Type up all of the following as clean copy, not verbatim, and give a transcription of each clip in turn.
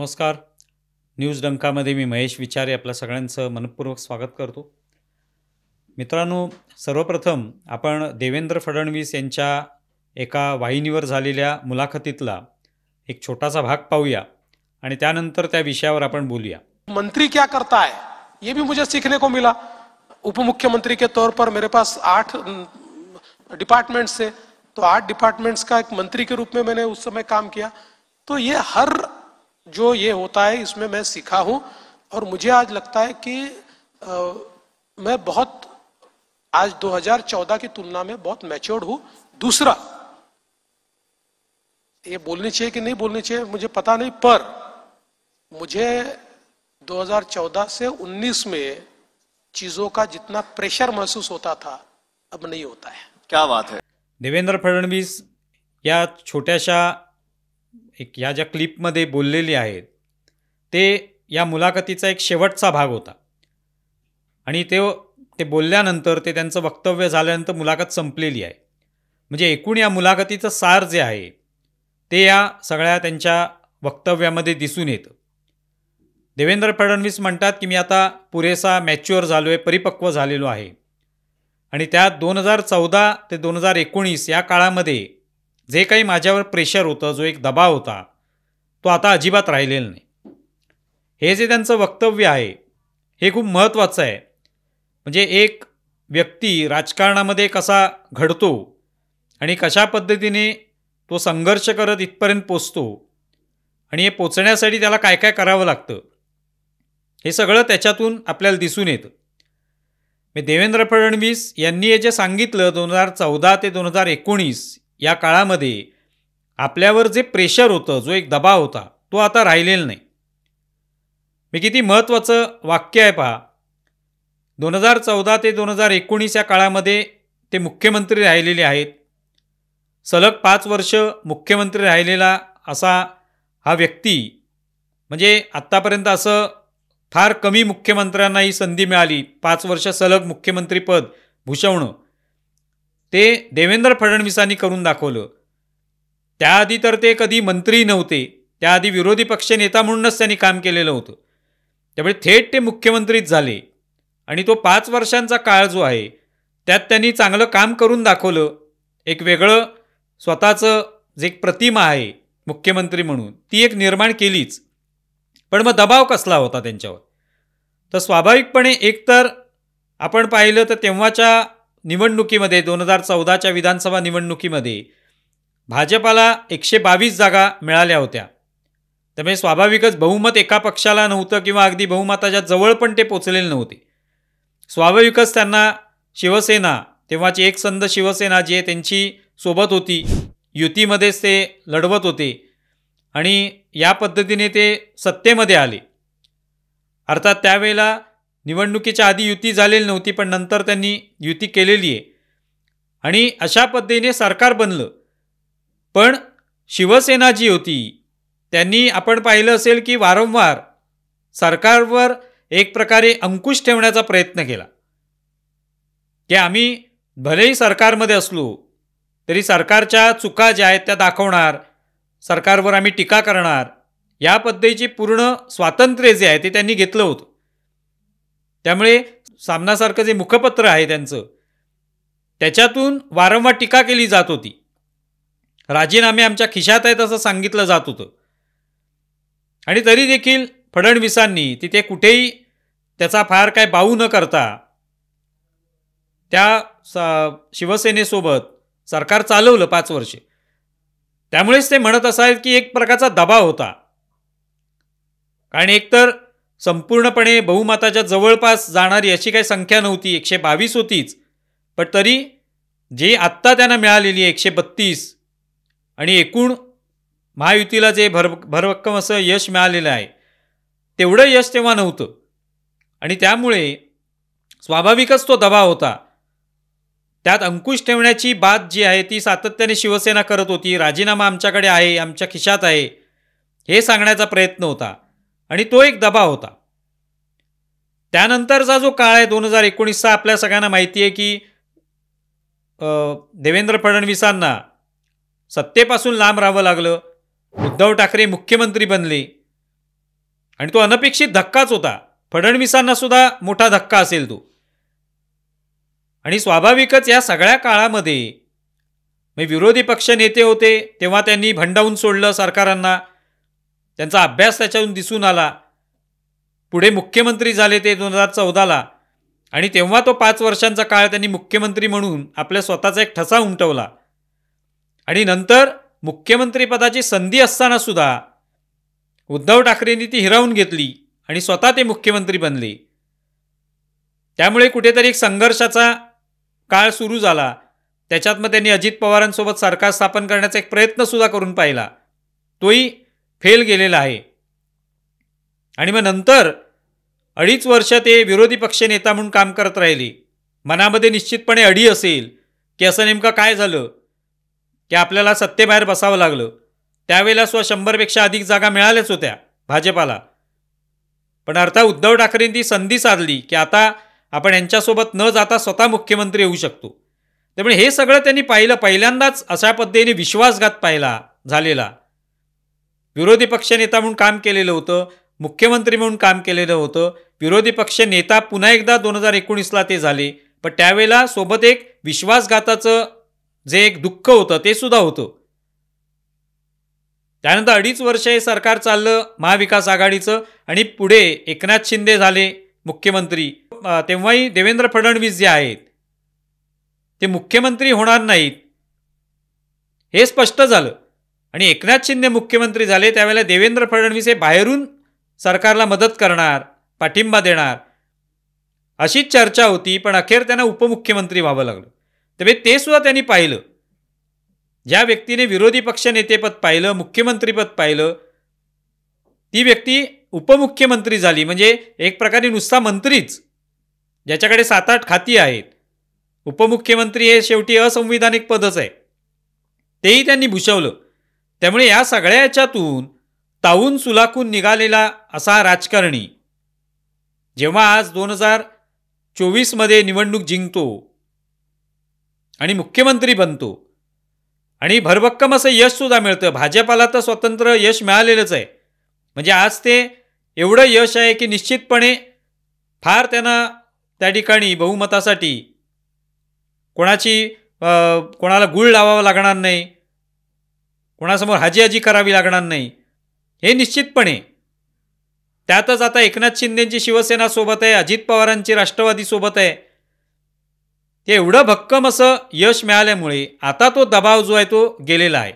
नमस्कार. न्यूज डंकामध्ये मी महेश विचारे आपल्या सगळ्यांचं मनपूर्वक स्वागत करतो. मित्रांनो, सर्वप्रथम आपण देवेंद्र फडणवीस यांच्या एका वाहिनीवर झालेल्या मुलाखतीतला एक छोटासा भाग पाहूया आणि त्यानंतर त्या विषयावर आपण बोलूया. मंत्री क्या करता है ये भी मुझे सीखने को मिला. उप मुख्यमंत्री के तौर पर मेरे पास 8 डिपार्टमेंट्स थे, तो 8 डिपार्टमेंट्स का एक मंत्री के रूप में मैंने उस समय काम किया. तो ये हर जो ये होता है इसमें मैं सीखा हूं और मुझे आज लगता है कि मैं बहुत आज 2014 की तुलना में बहुत मैच्योर्ड हूं. दूसरा, ये बोलनी चाहिए कि नहीं बोलनी चाहिए मुझे पता नहीं, पर मुझे 2014 से 19 में चीजों का जितना प्रेशर महसूस होता था अब नहीं होता है. क्या बात है. देवेंद्र फडणवीस या छोट्याशा या ज्या क्लिपमध्ये बोललेले आहेत ते या मुलाखतीचा एक शेवटचा भाग होता आणि ते बोलल्यानंतर ते त्यांचं वक्तव्य झाल्यानंतर मुलाखत संपलेली आहे. म्हणजे एकूण या मुलाखतीचं सार जे आहे ते या सगळ्या त्यांच्या वक्तव्यामध्ये दिसून येतं. देवेंद्र फडणवीस म्हणतात की मी आता पुरेसा मॅच्युअर झालो आहे, परिपक्व झालेलो आहे आणि त्यात 2014 ते 2019 या काळामध्ये जे काही माझ्यावर प्रेशर होतं, जो एक दबाव होता, तो आता अजिबात राहिलेला नाही. हे जे त्यांचं वक्तव्य आहे हे खूप महत्त्वाचं आहे. म्हणजे एक व्यक्ती राजकारणामध्ये कसा घडतो आणि कशा पद्धतीने तो संघर्ष करत इथपर्यंत पोचतो आणि हे पोचण्यासाठी त्याला काय काय करावं लागतं हे सगळं त्याच्यातून आपल्याला दिसून येतं. देवेंद्र फडणवीस यांनी हे जे सांगितलं 2014 ते 2019 या काळामध्ये आपल्यावर जे प्रेशर होतं, जो एक दबाव होता, तो आता राहिलेला नाही. मी किती महत्त्वाचं वाक्य आहे पहा. 2014 ते 2019 या काळामध्ये ते मुख्यमंत्री राहिलेले आहेत. सलग 5 वर्ष मुख्यमंत्री राहिलेला असा हा व्यक्ती, म्हणजे आत्तापर्यंत असं फार कमी मुख्यमंत्र्यांना ही संधी मिळाली 5 वर्ष सलग मुख्यमंत्रीपद भूषवणं. ते देवेंद्र फडणवीसांनी करून दाखवलं. त्याआधी तर ते कधी मंत्री नव्हते, त्याआधी विरोधी पक्षनेता म्हणूनच त्यांनी काम केलेलं होतं. त्यामुळे थेट ते मुख्यमंत्रीच झाले आणि तो 5 वर्षांचा काळ जो आहे त्यात त्यांनी चांगलं काम करून दाखवलं. एक वेगळं स्वतःचं जे एक प्रतिमा आहे मुख्यमंत्री म्हणून ती एक निर्माण केलीच. पण मग दबाव कसला होता त्यांच्यावर? तर स्वाभाविकपणे एकतर आपण पाहिलं तर तेव्हाच्या निवडणुकीमध्ये 2014च्या विधानसभा निवडणुकीमध्ये भाजपाला 122 जागा मिळाल्या होत्या. त्यामुळे स्वाभाविकच बहुमत एका पक्षाला नव्हतं किंवा अगदी बहुमताच्या जवळ पण ते पोचलेले नव्हते. स्वाभाविकच त्यांना शिवसेना, तेव्हाची एकसंध शिवसेना जी आहे त्यांची सोबत होती, युतीमध्येच ते लढवत होते आणि या पद्धतीने ते सत्तेमध्ये आले. अर्थात त्यावेळेला निवडणुकीच्या आधी युती झालेली नव्हती, पण नंतर त्यांनी युती केलेली आहे आणि अशा पद्धतीने सरकार बनलं. पण शिवसेना जी होती त्यांनी आपण पाहिलं असेल की वारंवार सरकारवर एक प्रकारे अंकुश ठेवण्याचा प्रयत्न केला की आम्ही भलेही सरकारमध्ये असलो तरी सरकारच्या चुका ज्या आहेत त्या दाखवणार, सरकारवर आम्ही टीका करणार, या पद्धतीची पूर्ण स्वातंत्र्य जे आहे ते त्यांनी घेतलं होतं. त्यामुळे सामनासारखं जे मुखपत्र आहे त्यांचं त्याच्यातून वारंवार टीका केली जात होती. राजीनामे आमच्या खिशात आहेत असं सांगितलं जात होतं आणि तरी देखील फडणवीसांनी तिथे कुठेही त्याचा फार काय बाऊ न करता त्या शिवसेनेसोबत सरकार चालवलं 5 वर्षे. त्यामुळेच ते म्हणत असायत की एक प्रकारचा दबाव होता, कारण एकतर संपूर्णपणे बहुमताच्या जवळपास जाणारी अशी काही संख्या नव्हती, 122 होतीच, पण तरी जी आत्ता त्यांना मिळालेली आहे 132 आणि एकूण महायुतीला जे भरभक्कम असं यश मिळालेलं आहे तेवढं यश तेव्हा नव्हतं आणि त्यामुळे स्वाभाविकच तो दबाव होता. त्यात अंकुश ठेवण्याची बात जी आहे ती सातत्याने शिवसेना करत होती. राजीनामा आमच्याकडे आहे, आमच्या खिशात आहे हे सांगण्याचा प्रयत्न होता आणि तो एक दबाव होता. त्यानंतरचा जो काळ आहे 2019चा आपल्या सगळ्यांना माहिती आहे की देवेंद्र फडणवीसांना सत्तेपासून लांब राहावं लागलं. उद्धव ठाकरे मुख्यमंत्री बनले आणि तो अनपेक्षित धक्काच होता. फडणवीसांना सुद्धा मोठा धक्का असेल तो. आणि स्वाभाविकच या सगळ्या काळामध्ये विरोधी पक्ष नेते होते तेव्हा त्यांनी भंडावून सोडलं सरकारांना, त्यांचा अभ्यास त्याच्यातून दिसून आला. पुढे मुख्यमंत्री झाले ते 2014ला, आणि तेव्हा तो 5 वर्षांचा काळ त्यांनी मुख्यमंत्री म्हणून आपल्या स्वतःचा एक ठसा उमटवला. आणि नंतर मुख्यमंत्रीपदाची संधी असताना सुद्धा उद्धव ठाकरेंनी ती हिरावून घेतली आणि स्वतः ते मुख्यमंत्री बनले. त्यामुळे कुठेतरी एक संघर्षाचा काळ सुरू झाला. त्याच्यात मग त्यांनी अजित पवारांसोबत सरकार स्थापन करण्याचा एक प्रयत्नसुद्धा करून पाहिला, तोही फेल गेलेला आहे. आणि मग नंतर 2.5 वर्ष ते विरोधी पक्ष नेता म्हणून काम करत राहिले. मनामध्ये निश्चितपणे अडी असेल की असं नेमकं काय झालं की आपल्याला सत्तेबाहेर बसावं लागलं. त्यावेळेला 100पेक्षा अधिक जागा मिळाल्याच होत्या भाजपाला. पण अर्थात उद्धव ठाकरेंनी संधी साधली की आता आपण यांच्यासोबत न जाता स्वतः मुख्यमंत्री होऊ शकतो. त्यामुळे हे सगळं त्यांनी पाहिलं. पहिल्यांदाच अशा पद्धतीने विश्वासघात पाहिला झालेला. विरोधी पक्ष नेता म्हणून काम केलेलं होतं, मुख्यमंत्री म्हणून काम केलेलं होतं. विरोधी पक्ष नेता पुन्हा एकदा 2019ला ते झाले. पण त्यावेळेला सोबत एक विश्वासघाताचं जे एक दुःख होतं ते सुद्धा होतं. त्यानंतर 2.5 वर्ष हे सरकार चाललं महाविकास आघाडीचं, आणि पुढे एकनाथ शिंदे झाले मुख्यमंत्री. तेव्हाही देवेंद्र फडणवीस जे आहेत ते मुख्यमंत्री होणार नाहीत हे स्पष्ट झालं. आणि एकनाथ शिंदे मुख्यमंत्री झाले त्यावेळेला देवेंद्र फडणवीस हे बाहेरून सरकारला मदत करणार, पाठिंबा देणार अशीच चर्चा होती. पण अखेर त्यांना उपमुख्यमंत्री व्हावं लागलं. त्यामुळे ते सुद्धा त्यांनी पाहिलं. ज्या व्यक्तीने विरोधी पक्ष नेतेपद पाहिलं, मुख्यमंत्रीपद पाहिलं, ती व्यक्ती उपमुख्यमंत्री झाली. म्हणजे एक प्रकारे नुसता मंत्रीच, ज्याच्याकडे 7-8 खाती आहेत. उपमुख्यमंत्री हे शेवटी असंविधानिक पदच आहे, तेही त्यांनी भूषवलं. त्यामुळे या सगळ्या याच्यातून तावून सुलाखून निघालेला असा राजकारणी जेव्हा आज 2024मध्ये निवडणूक जिंकतो आणि मुख्यमंत्री बनतो आणि भरभक्कम असं यशसुद्धा मिळतं. भाजपाला तर स्वतंत्र यश मिळालेलंच आहे. म्हणजे आज ते एवढं यश आहे की निश्चितपणे फार त्यांना त्या ठिकाणी बहुमतासाठी कोणाला गुळ लावावा लागणार नाही, कोणासमोर हाजी करावी लागणार नाही, हे निश्चितपणे. त्यातच आता एकनाथ शिंदेंची शिवसेना सोबत आहे, अजित पवारांची राष्ट्रवादी सोबत आहे. ते एवढं भक्कम असं यश मिळाल्यामुळे आता तो दबाव जो आहे तो गेलेला आहे.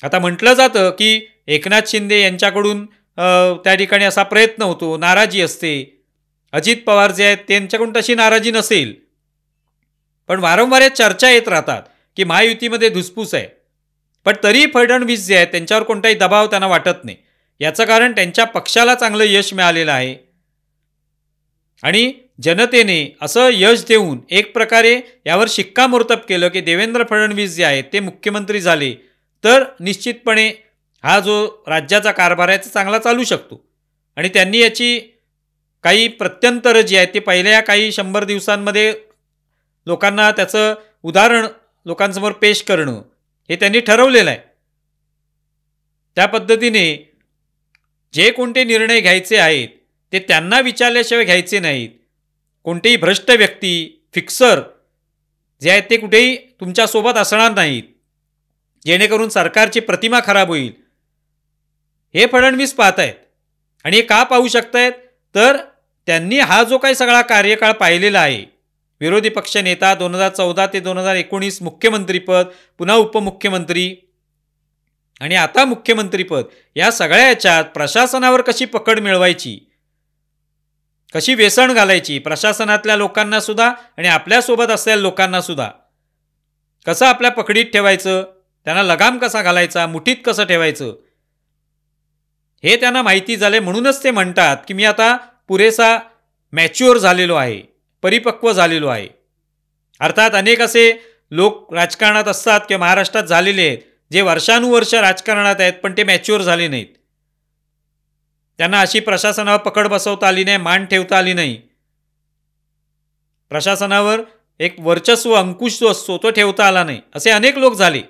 आता म्हटलं जातं की एकनाथ शिंदे यांच्याकडून त्या ठिकाणी असा प्रयत्न होतो, नाराजी असते. अजित पवार जे आहेत त्यांच्याकडून तशी नाराजी नसेल, पण वारंवार चर्चा येत राहतात की महायुतीमध्ये धुसफूस आहे. पण तरी फडणवीस जे आहेत त्यांच्यावर कोणताही दबाव त्यांना वाटत नाही. याचं कारण त्यांच्या पक्षाला चांगलं यश मिळालेलं आहे आणि जनतेने असं यश देऊन एक प्रकारे यावर शिक्कामोर्तब केलं की देवेंद्र फडणवीस जे आहेत ते मुख्यमंत्री झाले तर निश्चितपणे हा जो राज्याचा कारभार आहे तो चांगला चालू शकतो. आणि त्यांनी याची काही प्रत्यंतरं जी आहेत ते पहिल्या काही 100 दिवसांमध्ये लोकांना त्याचं उदाहरण लोकांसमोर पेश करणं हे त्यांनी ठरवलेलं आहे. त्या पद्धतीने जे कोणते निर्णय घ्यायचे आहेत ते त्यांना विचारल्याशिवाय घ्यायचे नाहीत. कोणतेही भ्रष्ट व्यक्ती, फिक्सर जे आहेत ते कुठेही तुमच्यासोबत असणार नाहीत, जेणेकरून सरकारची प्रतिमा खराब होईल. हे फडणवीस पाहत आहेत. आणि हे का पाहू शकतायत तर त्यांनी हा जो काही सगळा कार्यकाळ पाहिलेला आहे, विरोधी पक्ष नेता 2014 ते 2019 मुख्यमंत्रीपद, पुन्हा उपमुख्यमंत्री आणि आता मुख्यमंत्रीपद, या सगळ्या याच्यात प्रशासनावर कशी पकड मिळवायची, कशी वेसण घालायची, प्रशासनातल्या लोकांना सुद्धा आणि आपल्यासोबत असलेल्या लोकांना सुद्धा कसं आपल्या पकडीत ठेवायचं, त्यांना लगाम कसा घालायचा, मुठीत कसं ठेवायचं, हे त्यांना माहिती झाले. म्हणूनच ते म्हणतात की मी आता पुरेसा मॅच्युअर झालेलो आहे, परिपक्व झालेलो आहे. अर्थात अनेक असे लोक राजकारणात असतात किंवा महाराष्ट्रात झालेले आहेत जे वर्षानुवर्ष राजकारणात आहेत पण ते मॅच्युअर झाले नाहीत. त्यांना अशी प्रशासनावर पकड बसवता आली नाही, मान ठेवता आली नाही. प्रशासनावर एक वर्चस्व अंकुश जो असतो तो ठेवता आला नाही. असे अनेक लोक झाले.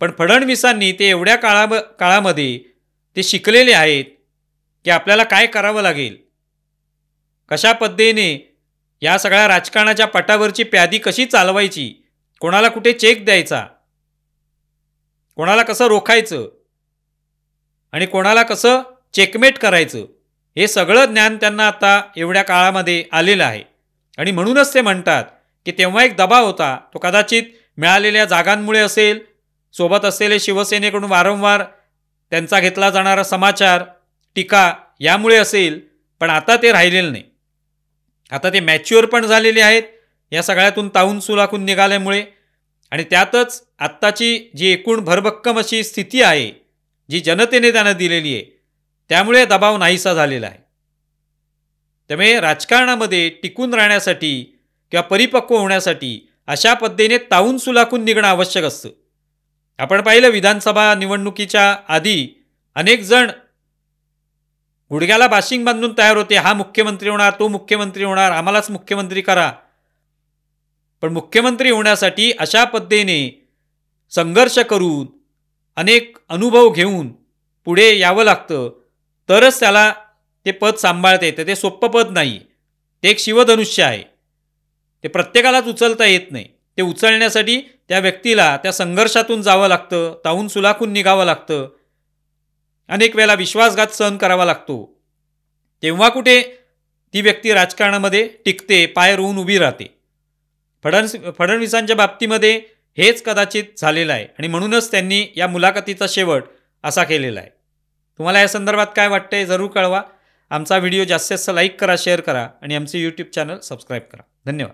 पण फडणवीसांनी ते एवढ्या काळामध्ये ते शिकलेले आहेत की आपल्याला काय करावं लागेल, कशा पद्धतीने या सगळ्या राजकारणाच्या पटावरची प्यादी कशी चालवायची, कोणाला कुठे चेक द्यायचा, कोणाला कसं रोखायचं आणि कोणाला कसं चेकमेट करायचं, हे सगळं ज्ञान त्यांना आता एवढ्या काळामध्ये आलेलं आहे. आणि म्हणूनच ते म्हणतात की तेव्हा एक दबाव होता, तो कदाचित मिळालेल्या जागांमुळे असेल, सोबत असलेले शिवसेनेकडून वारंवार त्यांचा घेतला जाणारा समाचार, टीका यामुळे असेल, पण आता ते राहिलेलं नाही. आता ते मॅच्युअर पण झालेले आहेत या सगळ्यातून तावून सुलाखून निघाल्यामुळे. आणि त्यातच आत्ताची जी एकूण भरभक्कम अशी स्थिती आहे जी जनतेने त्यांना दिलेली आहे, त्यामुळे दबाव नाहीसा झालेला आहे. त्यामुळे राजकारणामध्ये टिकून राहण्यासाठी किंवा परिपक्व होण्यासाठी अशा पद्धतीने तावून सुलाखून निघणं आवश्यक असतं. आपण पाहिलं विधानसभा निवडणुकीच्या आधी अनेक जण गुडघ्याला बाशिंग बांधून तयार होते, हा मुख्यमंत्री होणार, तो मुख्यमंत्री होणार, आम्हालाच मुख्यमंत्री करा. पण मुख्यमंत्री होण्यासाठी अशा पद्धतीने संघर्ष करून अनेक अनुभव घेऊन पुढे यावं लागतं, तरच त्याला ते पद सांभाळता येतं. ते सोपं पद नाही, ते एक शिवधनुष्य आहे. ते प्रत्येकालाच उचलता येत नाही. ते उचलण्यासाठी त्या व्यक्तीला त्या संघर्षातून जावं लागतं, तावून सुलाखून निघावं लागतं, अनेक वेळेला विश्वासघात सहन करावा लागतो. तेव्हा कुठे ती व्यक्ती राजकारणामध्ये टिकते, पाय रोवून उभी राहते. फडणवीसांच्या बाबतीमध्ये हेच कदाचित झालेलं आहे आणि म्हणूनच त्यांनी या मुलाखतीचा शेवट असा केलेला आहे. तुम्हाला या संदर्भात काय वाटतंय जरूर कळवा. आमचा व्हिडिओ जास्तीत जास्त लाईक करा, शेअर करा आणि आमचे यूट्यूब चॅनल सबस्क्राईब करा. धन्यवाद.